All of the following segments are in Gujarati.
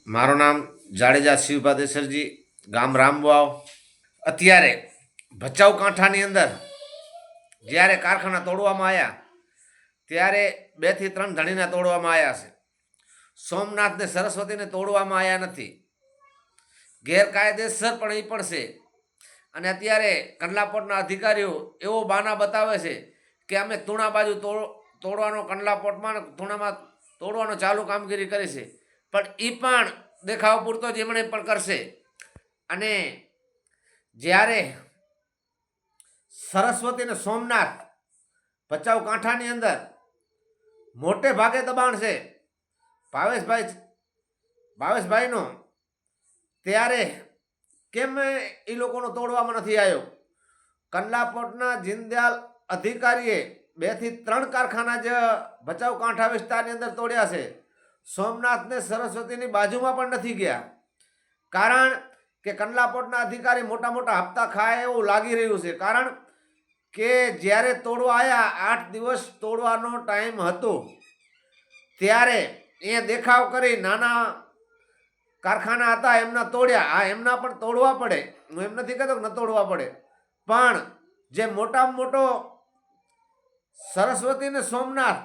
મારું નામ જાડેજા શિવભા દેસરજી, ગામ રામવાવ. અત્યારે ભચાઉ કાંઠાની અંદર જ્યારે કારખાના તોડવામાં આવ્યા ત્યારે 2 થી 3 ધણીને તોડવામાં આવ્યા છે. સોમનાથને સરસ્વતીને તોડવામાં આવ્યા નથી. ગેરકાયદેસર પણ એ પણ છે. અને અત્યારે કંડલાપોર્ટના અધિકારીઓ એવો બહાના બતાવે છે કે અમે તુણા બાજુ તોડવાનો કંડલાપોર્ટમાં તુણામાં તોડવાનો ચાલુ કામગીરી કરી છે, પણ એ પણ દેખાવ પૂરતો જ એમણે પણ કરશે. અને જ્યારે સરસ્વતી અને સોમનાથ ભચાઉ કાંઠાની અંદર મોટે ભાગે દબાણ છે ભાવેશભાઈનો, ત્યારે કેમ એ લોકોનો તોડવામાં નથી આવ્યો? કંડલાપોર્ટના જીનદયાલ અધિકારીએ 2 થી 3 કારખાના જ ભચાઉ કાંઠા વિસ્તારની અંદર તોડ્યા છે. સોમનાથને સરસ્વતીની બાજુમાં પણ નથી ગયા. કારણ કે કંડલાપોર્ટના અધિકારી મોટા મોટા હપ્તા ખાય એવું લાગી રહ્યું છે. કારણ કે જ્યારે તોડવા આવ્યા 8 દિવસ તોડવાનો ટાઈમ હતો ત્યારે એ દેખાવ કરી નાના કારખાના હતા એમના તોડ્યા. આ એમના પણ તોડવા પડે, હું એમ નથી કહેતો કે ન તોડવા પડે, પણ જે મોટામાં મોટો સરસ્વતી ને સોમનાથ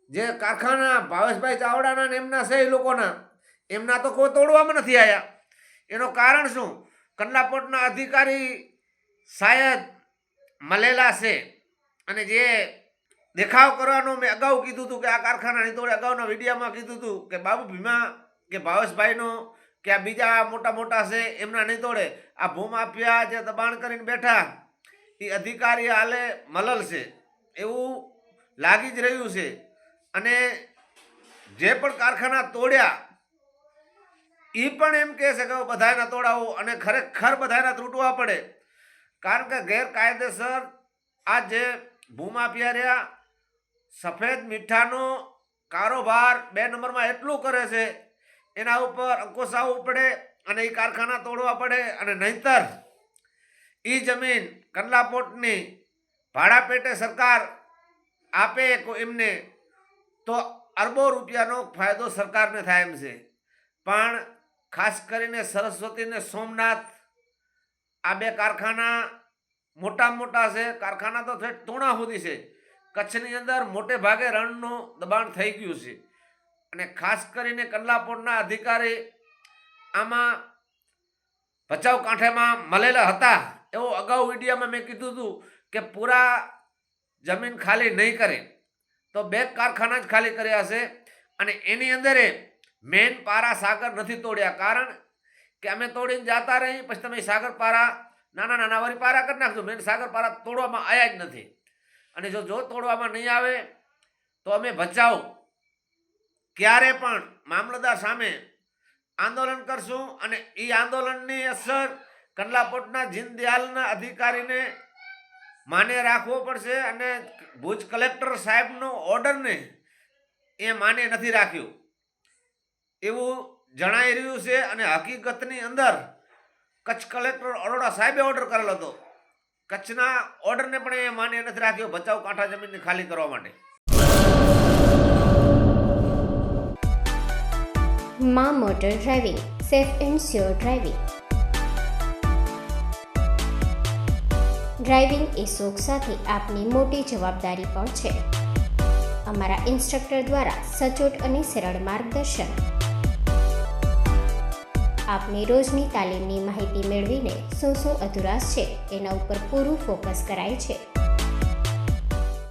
જે કારખાના ભાવેશભાઈ ચાવડાના ને એમના છે, એ લોકોના એમના તો કોઈ તોડવામાં નથી આવ્યા. એનું કારણ શું? કંડલાપોર્ટના અધિકારી શાયદ મળેલા છે. અને જે દેખાવ કરવાનો મેં અગાઉ કીધું હતું કે આ કારખાના નહીં તોડે, અગાઉના વિડીયોમાં કીધું હતું કે બાબુ ભીમા કે ભાવેશભાઈનો કે આ બીજા મોટા મોટા છે એમના નહીં તોડે. આ ભૂમાફિયા જે દબાણ કરીને બેઠા એ અધિકારી હાલે મલલ છે એવું લાગી જ રહ્યું છે. અને જે પણ કારખાના તોડ્યા એ પણ એમ કહે છે કે બધાના તોડાવો, અને ખરેખર બધાના તૂટવા પડે. કારણ કે ગેરકાયદેસર આ જે ભૂમાફિયા રહ્યા સફેદ મીઠાનો કારોબાર 2 નંબરમાં એટલું કરે છે, એના ઉપર અંકુશ આવવું પડે અને એ કારખાના તોડવા પડે. અને નહીંતર એ જમીન કંડલાપોર્ટની ભાડા પેટે સરકાર આપે એમને તો અરબો રૂપિયાનો ફાયદો સરકારને થાય એમ છે. પણ ખાસ કરીને સરસ્વતી ને સોમનાથ આ 2 કારખાના મોટામાં મોટા છે. કારખાના તો ઠેઠ તુણા સુધી છે. કચ્છની અંદર મોટે ભાગે રણનું દબાણ થઈ ગયું છે. અને ખાસ કરીને કંડલાપોર્ટના અધિકારી આમાં ભચાઉ કાંઠામાં મળેલા હતા. એવો અગાઉ વિડીયોમાં મેં કીધું હતું કે પૂરા જમીન ખાલી નહીં કરે તો 2 કારખાના જ ખાલી કર્યા છે. અને એની અંદર મેન પારા સાગર નથી તોડ્યા. કારણ કે અમે તોડીને જતા રહી, પછી તમે સાગર પારા નાના નાના વાળી પારા કરી નાખજો. મેન સાગર પારા તોડવામાં આવ્યા જ નથી. અને જો તોડવામાં નહીં આવે તો અમે ભચાઉ ક્યારે પણ મામલતદાર સામે આંદોલન કરશું. અને એ આંદોલનની અસર કંડલાપોર્ટના જીનદયાલના અધિકારીને માને રાખવો પડશે. અને ભુજ કલેક્ટર સાહેબનો ઓર્ડરને એ માને નથી રાખ્યો એવું જણાઈ રહ્યું છે. અને હકીકતની અંદર કચ્છ કલેક્ટર અરોડા સાહેબે ઓર્ડર કરેલો હતો. કચ્છના ઓર્ડરને પણ એ માને નથી રાખ્યો ભચાઉ કાંઠા જમીનને ખાલી કરવા માટે. માં motor driving, safe and sure driving. Driving એ શોખ સાથે આપની મોટી જવાબદારી પણ છે. અમારા ઇન્સ્ટ્રક્ટર દ્વારા સચોટ અને સરળ માર્ગદર્શન. આપની રોજની તાલીમની માહિતી મેળવીને શું અધુરાશ છે એના ઉપર પૂરું ફોકસ કરાય છે.